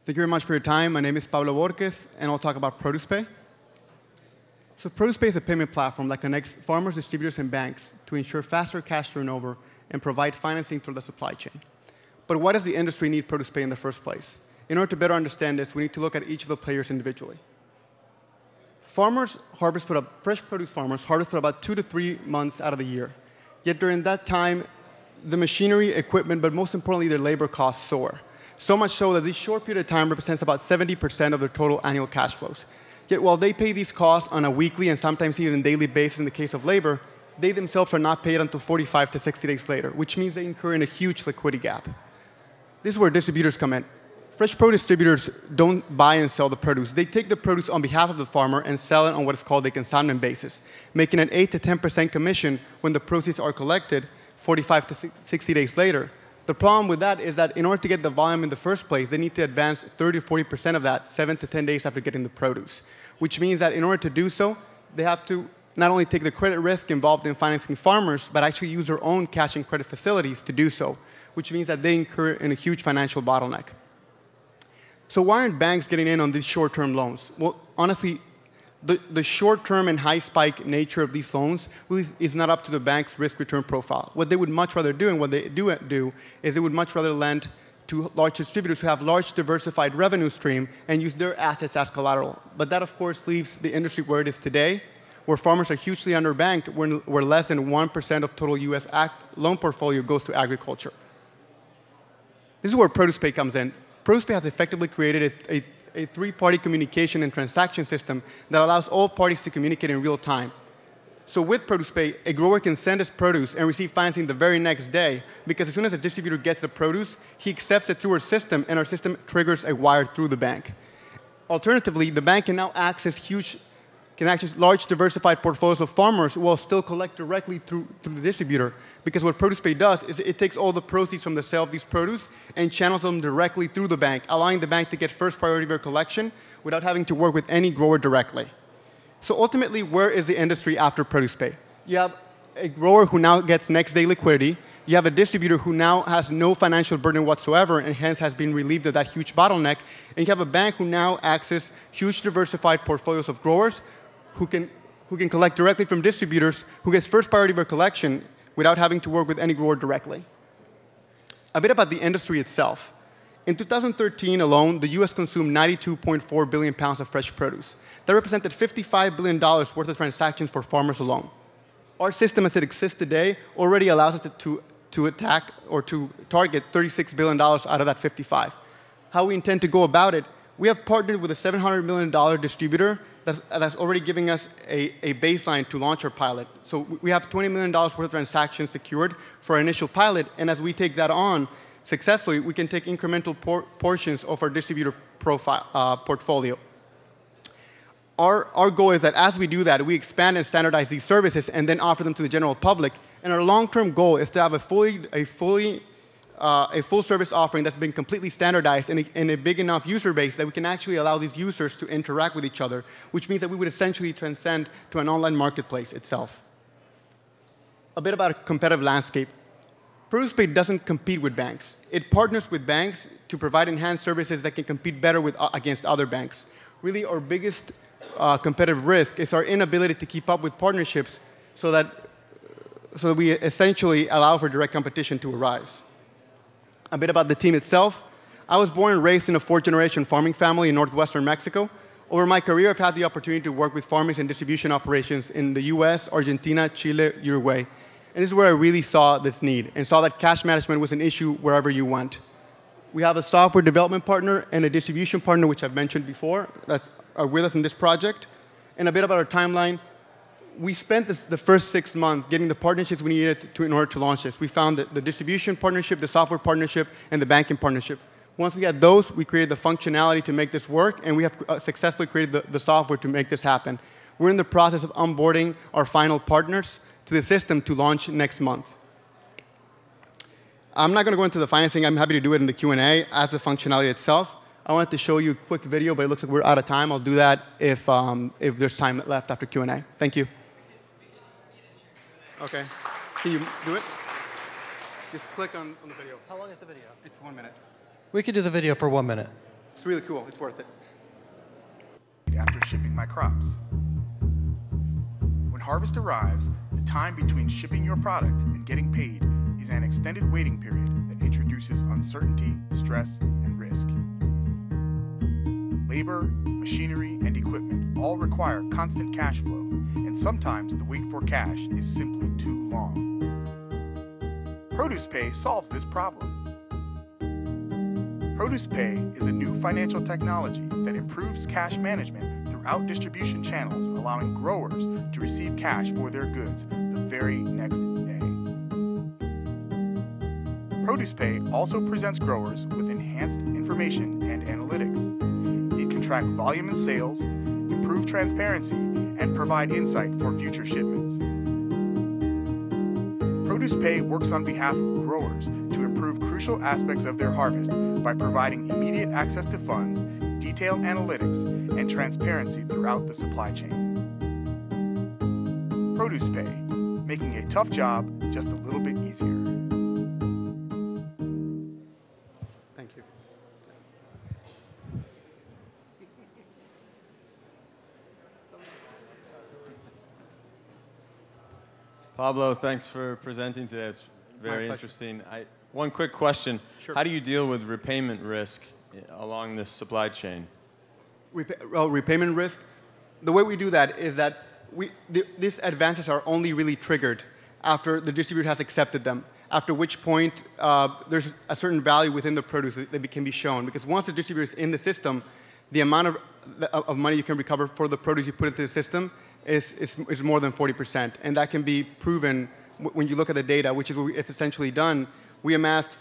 Thank you very much for your time. My name is Pablo Borges, and I'll talk about ProducePay. So ProducePay is a payment platform that connects farmers, distributors, and banks to ensure faster cash turnover and provide financing through the supply chain. But why does the industry need ProducePay in the first place? In order to better understand this, we need to look at each of the players individually. Fresh produce farmers harvest for about 2 to 3 months out of the year. Yet during that time, the machinery, equipment, but most importantly, their labor costs soar. So much so that this short period of time represents about 70% of their total annual cash flows. Yet while they pay these costs on a weekly and sometimes even daily basis in the case of labor, they themselves are not paid until 45 to 60 days later, which means they incur in a huge liquidity gap. This is where distributors come in. Fresh produce distributors don't buy and sell the produce. They take the produce on behalf of the farmer and sell it on what is called a consignment basis, making an 8 to 10% commission when the proceeds are collected 45 to 60 days later. The problem with that is that in order to get the volume in the first place, they need to advance 30 to 40% of that 7 to 10 days after getting the produce, which means that in order to do so, they have to not only take the credit risk involved in financing farmers, but actually use their own cash and credit facilities to do so, which means that they incur in a huge financial bottleneck. So why aren't banks getting in on these short-term loans? Well, honestly, the short-term and high-spike nature of these loans really is not up to the bank's risk-return profile. What they would much rather do, and what they do is they would much rather lend to large distributors who have large diversified revenue stream and use their assets as collateral. But that, of course, leaves the industry where it is today, where farmers are hugely underbanked, where less than 1% of total US loan portfolio goes to agriculture. This is where ProducePay comes in. ProducePay has effectively created a three-party communication and transaction system that allows all parties to communicate in real time. So with ProducePay, a grower can send his produce and receive financing the very next day, because as soon as a distributor gets the produce, he accepts it through our system, and our system triggers a wire through the bank. Alternatively, the bank can now access large diversified portfolios of farmers who will still collect directly through the distributor, because what ProducePay does is it takes all the proceeds from the sale of these produce and channels them directly through the bank, allowing the bank to get first priority of their collection without having to work with any grower directly. So ultimately, where is the industry after ProducePay? You have a grower who now gets next day liquidity. You have a distributor who now has no financial burden whatsoever and hence has been relieved of that huge bottleneck. And you have a bank who now accesses huge diversified portfolios of growers who can collect directly from distributors, who gets first priority of their collection without having to work with any grower directly. A bit about the industry itself. In 2013 alone, the US consumed 92.4 billion pounds of fresh produce. That represented $55 billion worth of transactions for farmers alone. Our system as it exists today already allows us to attack or to target $36 billion out of that 55. How we intend to go about it, we have partnered with a $700 million distributor that's already giving us a baseline to launch our pilot. So we have $20 million worth of transactions secured for our initial pilot, and as we take that on successfully, we can take incremental portions of our distributor portfolio. Our goal is that as we do that, we expand and standardize these services and then offer them to the general public. And our long-term goal is to have a full service offering that's been completely standardized in a big enough user base that we can actually allow these users to interact with each other, which means that we would essentially transcend to an online marketplace itself. A bit about a competitive landscape. ProducePay doesn't compete with banks. It partners with banks to provide enhanced services that can compete better against other banks. Really, our biggest competitive risk is our inability to keep up with partnerships so that we essentially allow for direct competition to arise. A bit about the team itself. I was born and raised in a fourth-generation farming family in northwestern Mexico. Over my career, I've had the opportunity to work with farmers and distribution operations in the US, Argentina, Chile, Uruguay. And this is where I really saw this need and saw that cash management was an issue wherever you went. We have a software development partner and a distribution partner, which I've mentioned before, that are with us in this project. And a bit about our timeline. We spent the first 6 months getting the partnerships we needed in order to launch this. We found that the distribution partnership, the software partnership, and the banking partnership. Once we had those, we created the functionality to make this work, and we have successfully created the software to make this happen. We're in the process of onboarding our final partners to the system to launch next month. I'm not going to go into the financing. I'm happy to do it in the Q&A as the functionality itself. I wanted to show you a quick video, but it looks like we're out of time. I'll do that if there's time left after Q&A. Thank you. OK. Can you do it? Just click on the video. How long is the video? It's 1 minute. We could do the video for 1 minute. It's really cool. It's worth it. After shipping my crops. When harvest arrives, the time between shipping your product and getting paid is an extended waiting period that introduces uncertainty, stress, and risk. Labor, machinery, and equipment all require constant cash flow, and sometimes the wait for cash is simply too long. ProducePay solves this problem. ProducePay is a new financial technology that improves cash management throughout distribution channels, allowing growers to receive cash for their goods the very next day. ProducePay also presents growers with enhanced information and analytics. It can track volume and sales, improve transparency, and provide insight for future shipments. ProducePay works on behalf of growers to improve crucial aspects of their harvest by providing immediate access to funds, detailed analytics, and transparency throughout the supply chain. ProducePay, making a tough job just a little bit easier. Thank you. Pablo, thanks for presenting today. It's very interesting. One quick question. Sure. How do you deal with repayment risk along this supply chain? Repayment risk? The way we do that is that these advances are only really triggered after the distributor has accepted them, after which point there's a certain value within the produce that can be shown. Because once the distributor is in the system, the amount of money you can recover for the produce you put into the system is more than 40%. And that can be proven when you look at the data, which is what we've essentially done. We amassed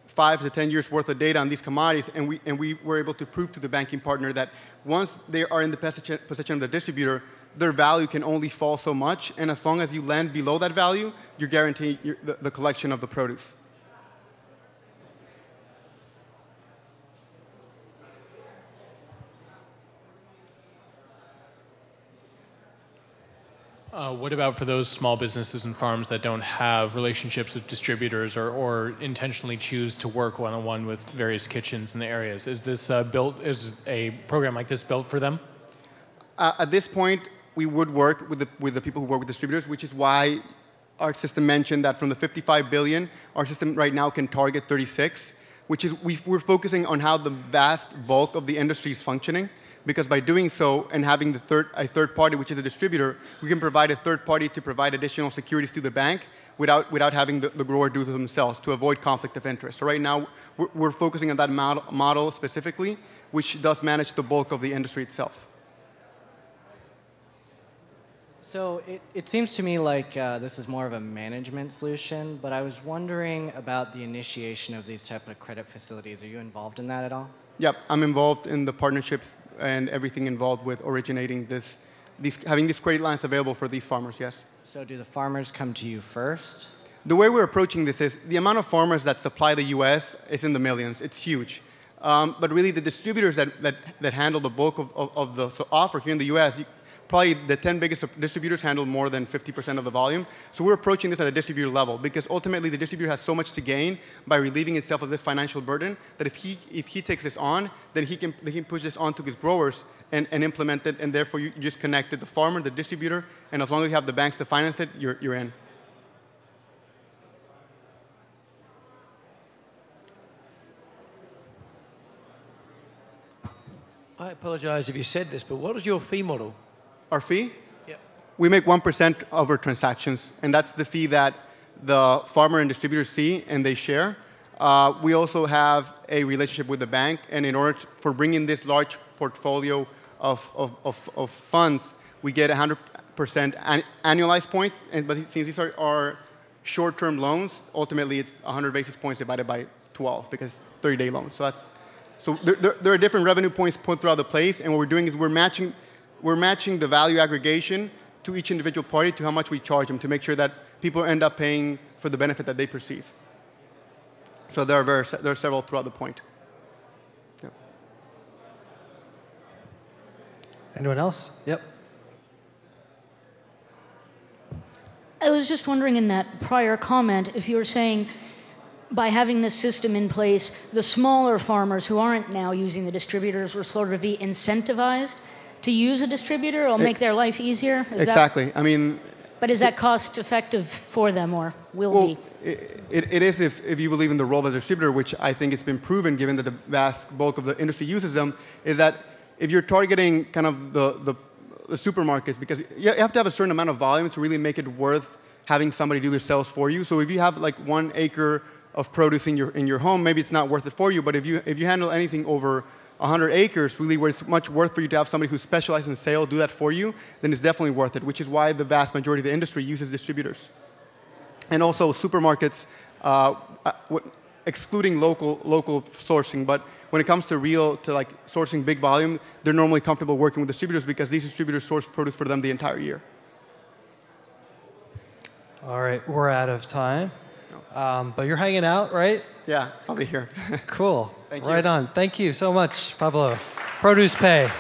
5 to 10 years worth of data on these commodities, and we were able to prove to the banking partner that once they are in the possession of the distributor, their value can only fall so much, and as long as you land below that value, you're guaranteeing the collection of the produce. What about for those small businesses and farms that don't have relationships with distributors or intentionally choose to work one-on-one with various kitchens in the areas? Is this is a program like this built for them? At this point, we would work with the people who work with distributors, which is why our system mentioned that from the 55 billion, our system right now can target 36, which is we're focusing on how the vast bulk of the industry is functioning. Because by doing so and having a third party, which is a distributor, we can provide a third party to provide additional securities to the bank without having the grower do it themselves to avoid conflict of interest. So right now, we're focusing on that model specifically, which does manage the bulk of the industry itself. So it seems to me like this is more of a management solution, but I was wondering about the initiation of these type of credit facilities. Are you involved in that at all? Yep, I'm involved in the partnerships and everything involved with originating having these credit lines available for these farmers, yes. So do the farmers come to you first? The way we're approaching this is the amount of farmers that supply the US is in the millions. It's huge. But really the distributors that handle the bulk of the offer here in the US, probably the 10 biggest distributors handle more than 50% of the volume. So we're approaching this at a distributor level because ultimately the distributor has so much to gain by relieving itself of this financial burden that if he takes this on, then he can push this on to his growers and implement it, and therefore you just connected the farmer, the distributor, and as long as you have the banks to finance it, you're in. I apologize if you said this, but what is your fee model? Our fee? Yep. We make 1% of our transactions, and that's the fee that the farmer and distributors see and they share. We also have a relationship with the bank, and in order for bringing this large portfolio of funds, we get 100% annualized points, but since these are short-term loans, ultimately it's 100 basis points divided by 12 because 30-day loans. So there are different revenue points put throughout the place, and what we're doing is we're matching the value aggregation to each individual party to how much we charge them to make sure that people end up paying for the benefit that they perceive. So there are several throughout the point. Yeah. Anyone else? Yep. I was just wondering in that prior comment if you were saying by having this system in place, the smaller farmers who aren't now using the distributors will sort of be incentivized to use a distributor or make their life easier? Exactly. I mean, but is that cost effective for them, or will be? It is if you believe in the role of the distributor, which I think it's been proven, given that the vast bulk of the industry uses them, is that if you're targeting kind of the supermarkets, because you have to have a certain amount of volume to really make it worth having somebody do their sales for you. So if you have like 1 acre of produce in your home, maybe it's not worth it for you. But if you handle anything over 100 acres, really where it's much worth for you to have somebody who specializes in sale do that for you, then it's definitely worth it, which is why the vast majority of the industry uses distributors. And also supermarkets, excluding local sourcing, but when it comes to sourcing big volume, they're normally comfortable working with distributors because these distributors source produce for them the entire year. All right, we're out of time. But you're hanging out, right? Yeah, I'll be here. Cool. Thank you. Right on. Thank you so much, Pablo. ProducePay.